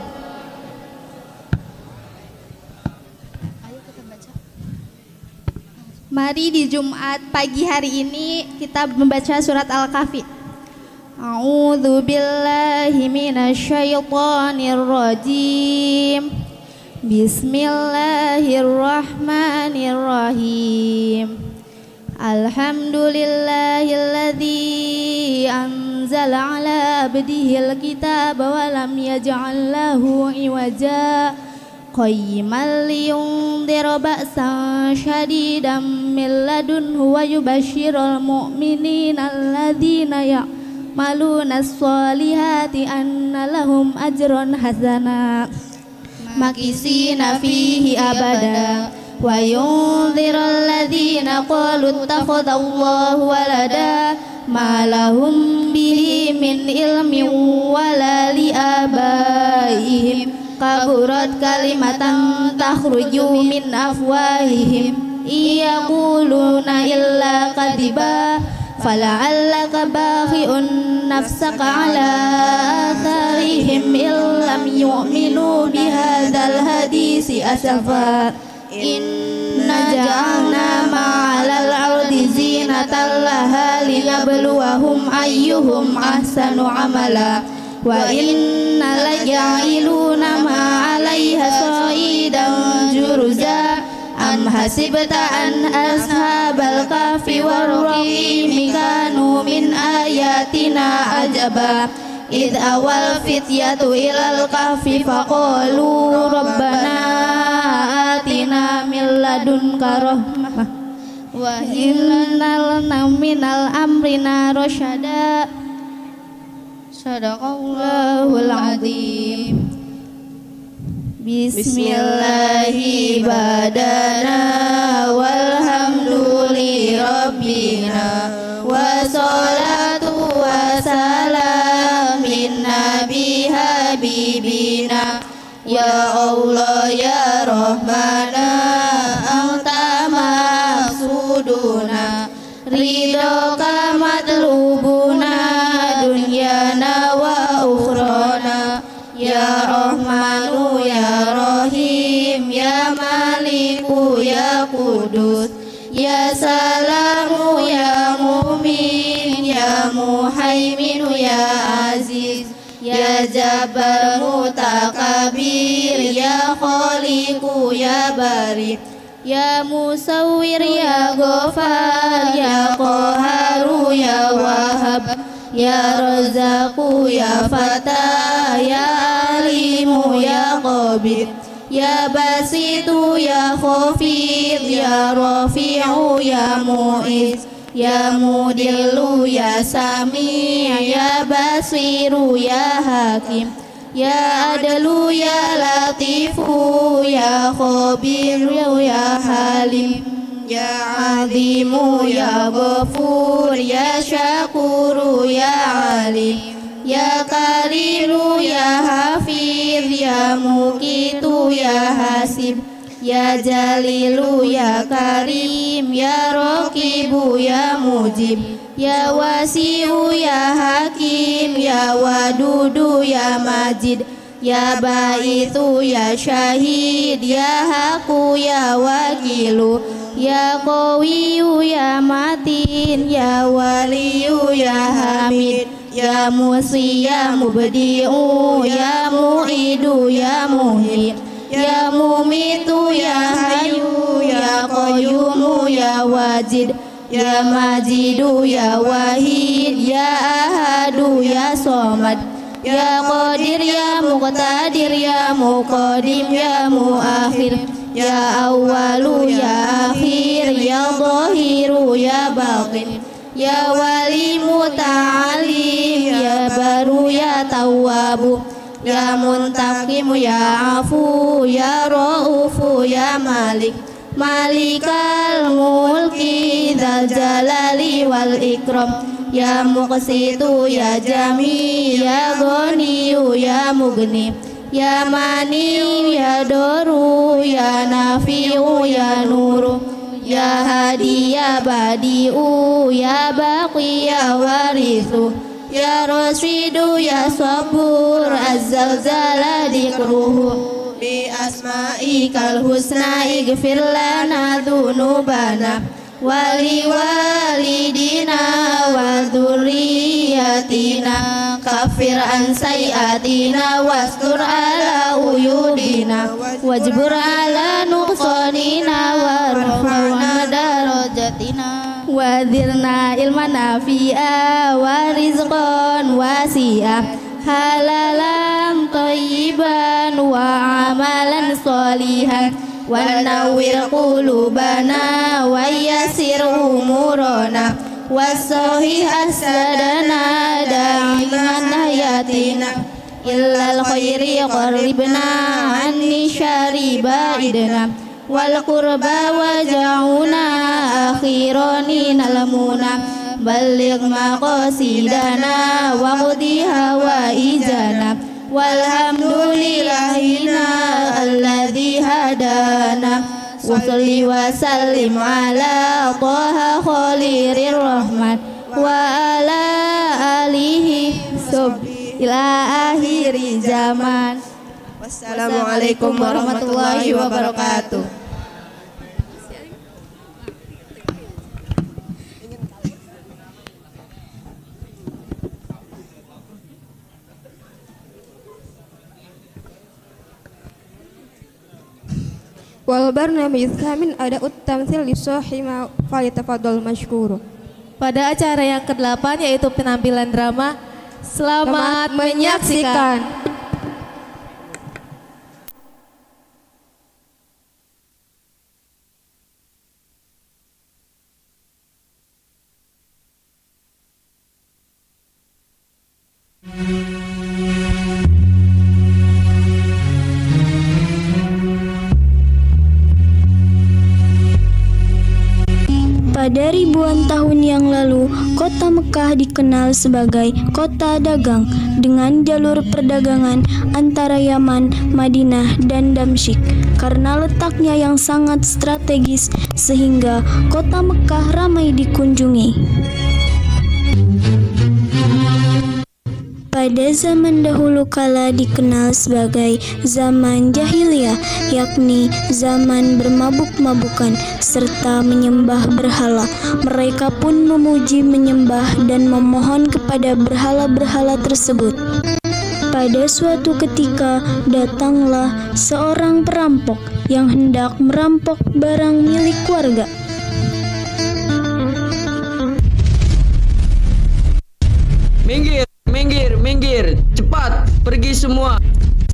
Mari di Jumat pagi hari ini kita membaca surat Al-Kahfi. A'udzu billahi minasyaitonir rajim. Bismillahirrahmanirrahim. Alhamdulillahilladzi anzala ala abdihil kitaba wa lam yaj'al lahu iwaja qayyiman liyundhira ba'san syadidan min ladunhu wa yubashshirul mu'minina alladzina ya'maluna as-solihati anna lahum ajran hasana makisina fihi abada wa yunzirul ladzina qalu ittakhadallahu walada ma lahum bihi min ilmin wala li abaihim kaburat kalimatan takhruju min afwahihim iyaquluna illa kadiba fala'allaka bakhi'un nafsaka ala atharihim illam yu'minu bihadzal hadisi asafa inna ja'alna ma'alal ardi zinatan laha linabluwahum ayyuhum ahsanu amala wa inna laja'iluna ma'alaiha sa'idan juruza am hasibta an ashabal kahfi warraqimi kanu min ayatina ajaba id awal fityatu ilal kahfi faqalu rabbana atina min ladunka rahmah wa inna lana minal amrina rasyada sadaqallahul azim. Bismillahi badana walhamduli rabbina wassalatu wassalamin nabi habibina ya Allah ya Rahmana anta maksuduna ridhoka matlubuna dunyana wa ukhrana ya Rahmanu ya Rahim ya Maliku ya Kudus ya Salamu ya Mu'min ya Muhaiminu ya Aziz ya Jabbar Mutakabir ya Khaliku ya Bari ya Musawwir ya Ghafar ya Qaharu ya Wahhab ya Razzaqu ya Fatah ya Alimu ya Qabid ya Basitu ya Khafid ya Rafi'u ya Mu'iz ya Mudillu ya Sami' ya Basiru ya Hakim ya Adlu ya Latifu ya Khabiru ya Halim ya Azimu ya Ghafur ya Syakuru ya Alim ya Karimu ya Hafiz ya Muqitu ya Hasib ya Jalilu ya Karim ya Raqibu ya Mujib ya Wasi'u ya Hakim ya Wadudu ya Majid ya Baitu ya Syahid ya Haku ya Wakilu ya Qawiyu ya Matin ya Waliyu ya Hamid ya Musi ya Mubdi'u ya Mu'idu ya Muhyi ya Mumitu ya Hayyu ya Qayyumu ya Wajid ya Majidu ya Wahid ya Ahadu ya Somad ya Qadir ya Muqtadir ya Muqaddim ya Muakhir ya Awwalu ya Akhir ya Zahiru ya Batin ya Wali Muta'alim ya Baru ya Tawwabu ya Muntaqimu ya Afu ya Raufu ya Malik Malikal Mulki Dzal Jalali wal Ikram ya Muqsitu ya Jami ya Ghaniyu ya Mughni ya Mani ya Doru ya Nafi'u ya Nuru ya Hadi ya Badi'u ya Baqi ya Warithu ya Rasyidu ya Sabur Az-Zalzala dikruhu bi asma'ikal husna ighfir lana dzunubana wali walidina wa dzurriyyatina kafir an sayiatina wastur ala uyubina wajbur ala nuqsanina warfa'na darajatina wadirna ilman nafi'a wa rizqan wasi'a halalan thayyiban wa amalan sholihan wa nawwir qulubana wa yassir umurana wasahih asadana da'iman hayatina illal khairi qaribna anni syari ba'idna wal qurba waja'una akhirani nalamuna balligh maqasidana waqdi hawaijana walhamdulillahina alladzi hadana wa salli wa sallim ala taha khalirir rahmat wa ala alihi ila akhiri zaman. Wassalamualaikum warahmatullahi wabarakatuh. Wal barnamij tsamin ada tamtsil li sahima falyatafaddal mashkuru. Pada acara yang ke-8 yaitu penampilan drama, selamat menyaksikan. Pada ribuan tahun yang lalu, kota Mekah dikenal sebagai kota dagang dengan jalur perdagangan antara Yaman, Madinah, dan Damsyik. Karena letaknya yang sangat strategis sehingga kota Mekah ramai dikunjungi. Pada zaman dahulu kala dikenal sebagai zaman jahiliyah, yakni zaman bermabuk-mabukan serta menyembah berhala. Mereka pun memuji, menyembah, dan memohon kepada berhala-berhala tersebut. Pada suatu ketika datanglah seorang perampok yang hendak merampok barang milik warga. Minggir, cepat, pergi semua.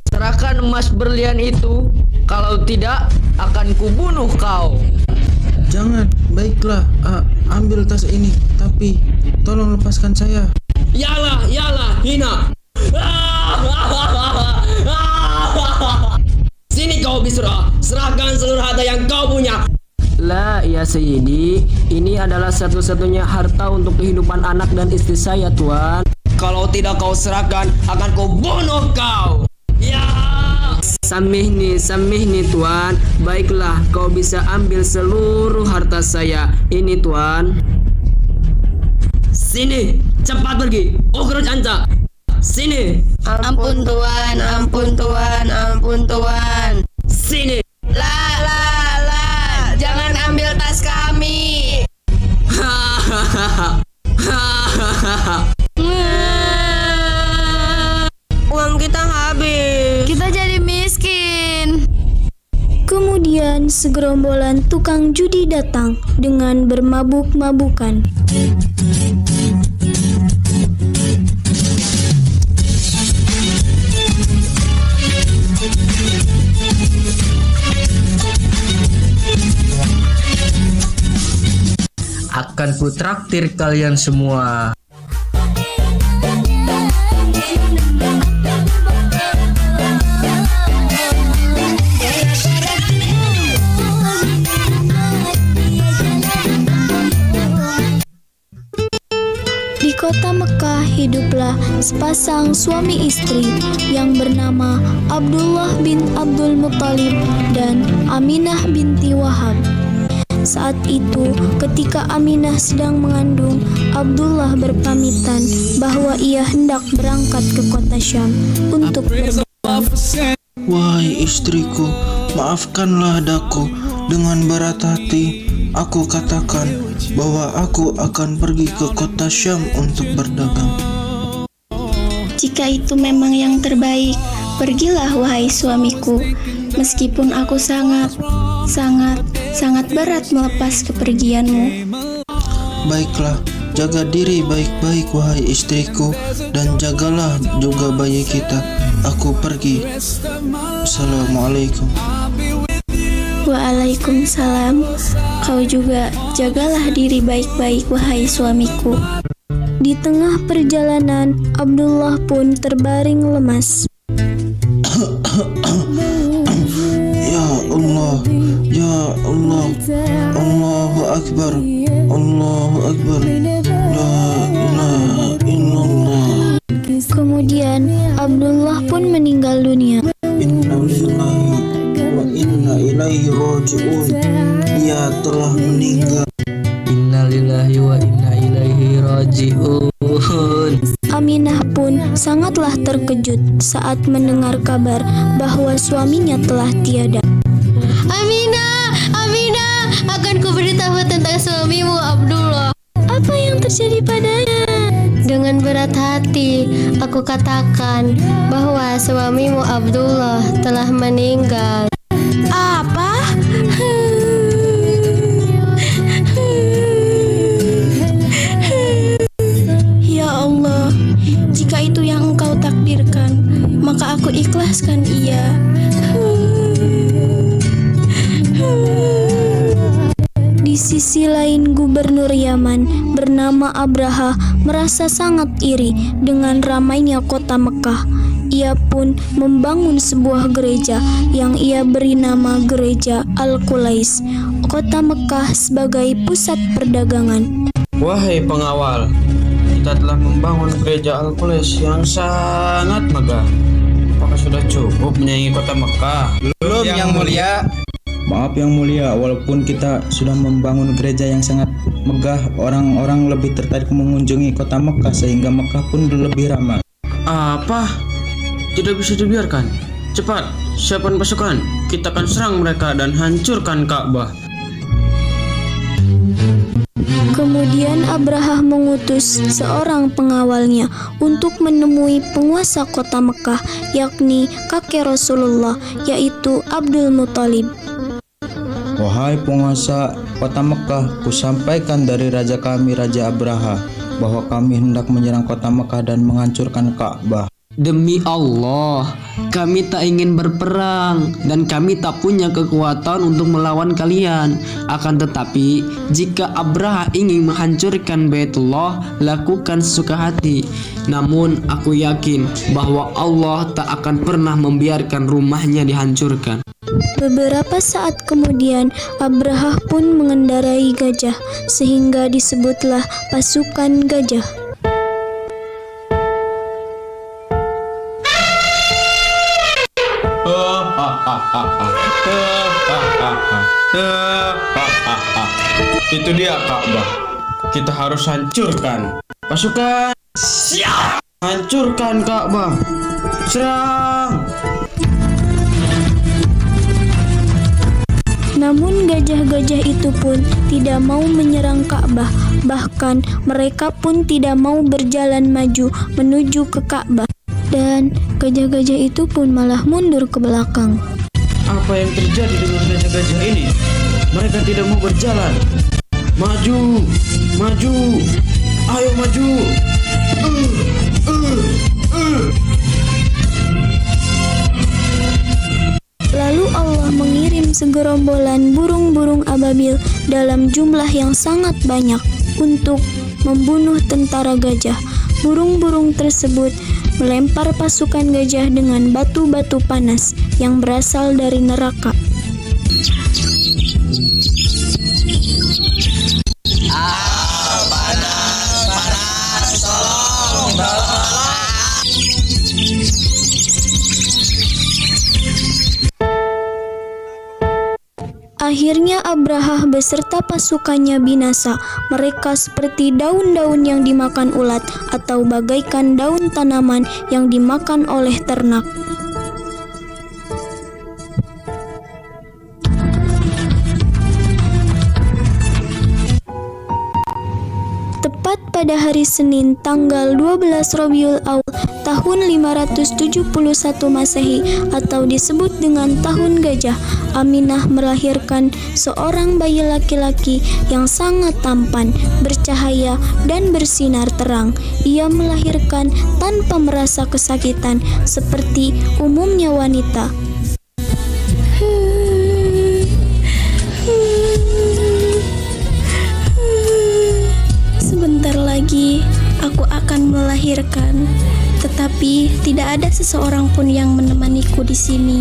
Serahkan emas berlian itu, kalau tidak akan kubunuh kau. Jangan, baiklah, ambil tas ini, tapi tolong lepaskan saya. Yalah, hina. Sini kau Bisra, serahkan seluruh harta yang kau punya. La ya Sayyidi, ini adalah satu-satunya harta untuk kehidupan anak dan istri saya, Tuan. Kalau tidak kau serahkan, akan kau bunuh kau. Ya. Samihni, Tuan. Baiklah, kau bisa ambil seluruh harta saya. Ini, Tuan. Sini, cepat pergi. Ukhruj anta. Sini. Ampun Tuan. Sini. La, jangan ambil tas kami. Uang kita habis. Kita jadi miskin. Kemudian segerombolan tukang judi datang dengan bermabuk-mabukan. Akan kutraktir kalian semua. Di kota Mekah hiduplah sepasang suami istri yang bernama Abdullah bin Abdul Muttalib dan Aminah binti Wahab. Saat itu, ketika Aminah sedang mengandung, Abdullah berpamitan bahwa ia hendak berangkat ke kota Syam untuk berdagang. Wahai istriku, maafkanlah daku. Dengan berat hati, aku katakan bahwa aku akan pergi ke kota Syam untuk berdagang. Jika itu memang yang terbaik, pergilah wahai suamiku. Meskipun aku sangat berat melepas kepergianmu. Baiklah, jaga diri baik-baik wahai istriku, dan jagalah juga bayi kita. Aku pergi. Assalamualaikum. Waalaikumsalam. Kau juga jagalah diri baik-baik wahai suamiku. Di tengah perjalanan, Abdullah pun terbaring lemas. Ya Allah, Allahu Akbar, La ilaha illallah. Kemudian Abdullah pun meninggal dunia. Inna lillahi wa inna ilaihi raji'un. Ia telah meninggal. Inna lillahi wa inna ilaihi raji'un. Aminah pun sangatlah terkejut saat mendengar kabar bahwa suaminya telah tiada. Aminah, akan kuberitahu tentang suamimu Abdullah. Apa yang terjadi padanya? Dengan berat hati, aku katakan bahwa suamimu Abdullah telah meninggal. Apa? Ya Allah, jika itu yang Engkau takdirkan, maka aku ikhlaskan ia. Di sisi lain, gubernur Yaman bernama Abraha merasa sangat iri dengan ramainya kota Mekah. Ia pun membangun sebuah gereja yang ia beri nama Gereja Al-Qulais, kota Mekah sebagai pusat perdagangan. Wahai pengawal, kita telah membangun Gereja Al-Qulais yang sangat megah. Apakah sudah cukup menyaingi kota Mekah? Belum, Yang Mulia. Maaf Yang Mulia, walaupun kita sudah membangun gereja yang sangat megah, orang-orang lebih tertarik mengunjungi kota Mekah sehingga Mekah pun lebih ramai. Apa? Tidak bisa dibiarkan. Cepat, siapkan pasukan. Kita akan serang mereka dan hancurkan Ka'bah. Kemudian Abraha mengutus seorang pengawalnya untuk menemui penguasa kota Mekah, yakni kakek Rasulullah, yaitu Abdul Muthalib. Wahai penguasa kota Mekah, kusampaikan dari raja kami, Raja Abraha, bahwa kami hendak menyerang kota Mekah dan menghancurkan Ka'bah. Demi Allah, kami tak ingin berperang dan kami tak punya kekuatan untuk melawan kalian. Akan tetapi, jika Abraha ingin menghancurkan Baitullah, lakukan sesuka hati. Namun, aku yakin bahwa Allah tak akan pernah membiarkan rumahnya dihancurkan. Beberapa saat kemudian, Abraha pun mengendarai gajah, sehingga disebutlah pasukan gajah. Itu dia Ka'bah. Kita harus hancurkan. Pasukan, siap! Hancurkan Ka'bah. Serang! Namun gajah-gajah itu pun tidak mau menyerang Ka'bah. Bahkan mereka pun tidak mau berjalan maju menuju ke Ka'bah. Dan gajah-gajah itu pun malah mundur ke belakang. Apa yang terjadi dengan gajah-gajah ini? Mereka tidak mau berjalan. Maju, maju, ayo maju. Lalu Allah mengirim segerombolan burung-burung ababil dalam jumlah yang sangat banyak untuk membunuh tentara gajah. Burung-burung tersebut melempar pasukan gajah dengan batu-batu panas yang berasal dari neraka. Akhirnya Abraha beserta pasukannya binasa. Mereka seperti daun-daun yang dimakan ulat atau bagaikan daun tanaman yang dimakan oleh ternak. Tepat pada hari Senin tanggal 12 Rabiul Awal tahun 571 Masehi atau disebut dengan tahun gajah, Aminah melahirkan seorang bayi laki-laki yang sangat tampan, bercahaya dan bersinar terang. Ia melahirkan tanpa merasa kesakitan seperti umumnya wanita. Sebentar lagi aku akan melahirkan, tetapi tidak ada seseorang pun yang menemaniku di sini.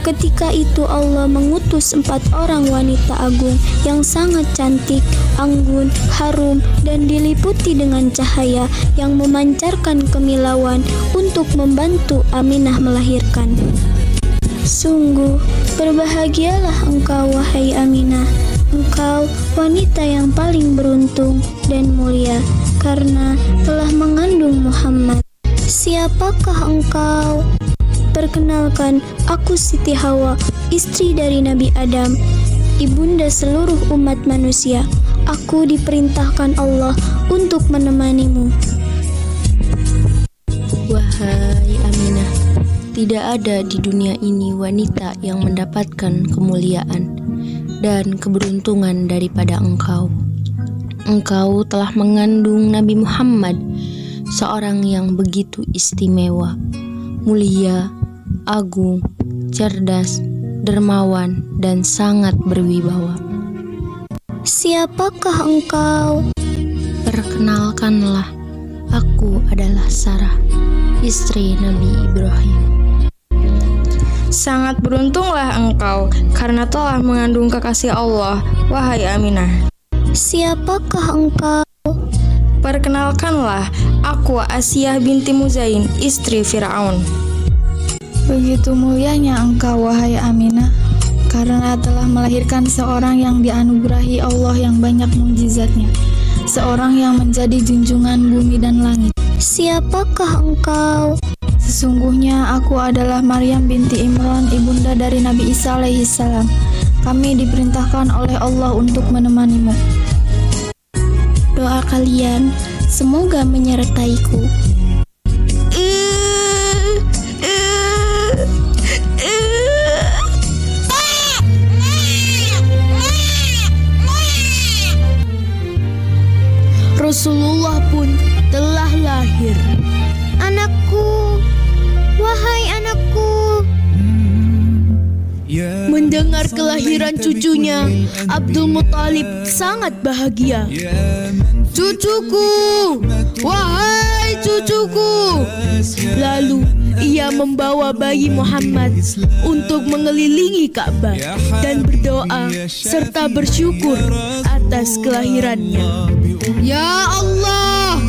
Ketika itu Allah mengutus 4 orang wanita agung yang sangat cantik, anggun, harum, dan diliputi dengan cahaya yang memancarkan kemilauan untuk membantu Aminah melahirkan. Sungguh berbahagialah engkau wahai Aminah. Engkau wanita yang paling beruntung dan mulia karena telah mengandung Muhammad. Siapakah engkau? Perkenalkan, aku Siti Hawa, istri dari Nabi Adam, ibunda seluruh umat manusia. Aku diperintahkan Allah untuk menemanimu. Wahai Aminah, tidak ada di dunia ini wanita yang mendapatkan kemuliaan dan keberuntungan daripada engkau. Engkau telah mengandung Nabi Muhammad, seorang yang begitu istimewa, mulia, agung, cerdas, dermawan, dan sangat berwibawa. Siapakah engkau? Perkenalkanlah, aku adalah Sarah, istri Nabi Ibrahim. Sangat beruntunglah engkau karena telah mengandung kekasih Allah, wahai Aminah. Siapakah engkau? Perkenalkanlah, aku Asiyah binti Muzain, istri Fir'aun. Begitu mulianya engkau, wahai Aminah, karena telah melahirkan seorang yang dianugerahi Allah yang banyak mukjizatnya, seorang yang menjadi junjungan bumi dan langit. Siapakah engkau? Sesungguhnya aku adalah Maryam binti Imran, ibunda dari Nabi Isa alaihissalam. Kami diperintahkan oleh Allah untuk menemanimu. Doa kalian semoga menyertaiku. Rasulullah pun telah lahir. Anakku, wahai anakku. Mendengar kelahiran cucunya, Abdul Muthalib sangat bahagia. Cucuku, wahai cucuku. Lalu ia membawa bayi Muhammad untuk mengelilingi Ka'bah dan berdoa serta bersyukur atas kelahirannya. Ya Allah,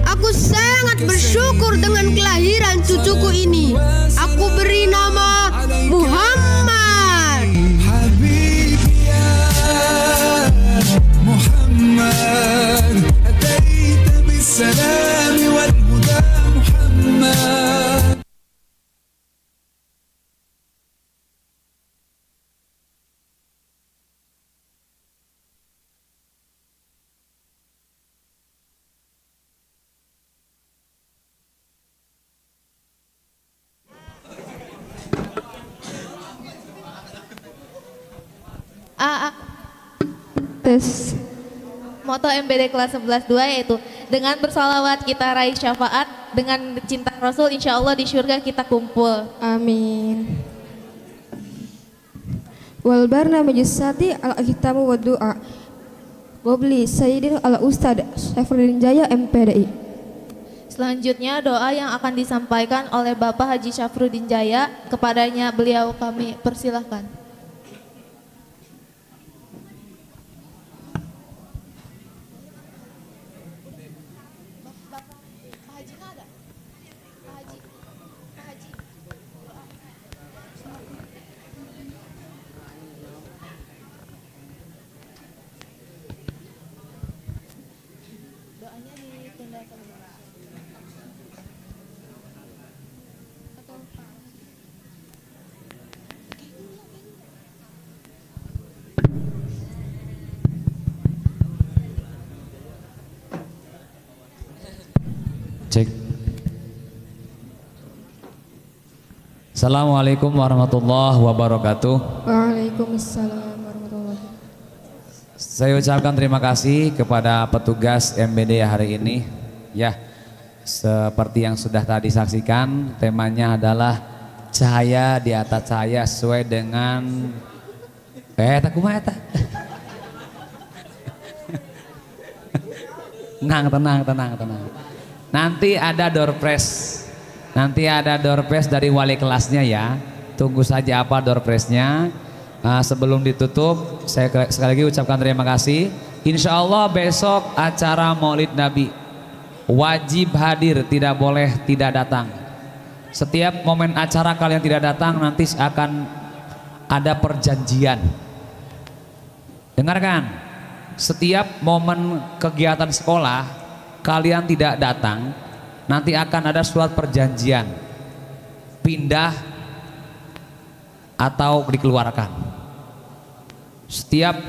aku sangat bersyukur dengan kelahiran cucuku ini. Aku beri nama Muhammad. Muhammad, ataita bis-salam wal huda Muhammad. Tes. Moto MBD kelas 11-2 yaitu dengan bersolawat kita raih syafaat, dengan cinta Rasul insya Allah di surga kita kumpul. Amin. Wal barnamij sati al-khitamu wa du'a. Gobli Sayyidin al-Ustad Syafruddin Jaya MPDI. Selanjutnya doa yang akan disampaikan oleh Bapak Haji Syafruddin Jaya, kepadanya beliau kami persilahkan. Cek. Assalamualaikum warahmatullahi wabarakatuh. Waalaikumsalam warahmatullahi wabarakatuh. Saya ucapkan terima kasih kepada petugas MBD hari ini. Ya, seperti yang sudah tadi saksikan, temanya adalah cahaya di atas cahaya sesuai dengan tak kumaha eta. Tenang. Nanti ada door prize. Dari wali kelasnya ya. Tunggu saja apa door prize-nya. Sebelum ditutup, saya sekali lagi ucapkan terima kasih. Insya Allah besok acara Maulid Nabi. Wajib hadir, tidak boleh tidak datang. Setiap momen acara kalian tidak datang, nanti akan ada perjanjian. Dengarkan, setiap momen kegiatan sekolah kalian tidak datang, nanti akan ada surat perjanjian, pindah atau dikeluarkan. Setiap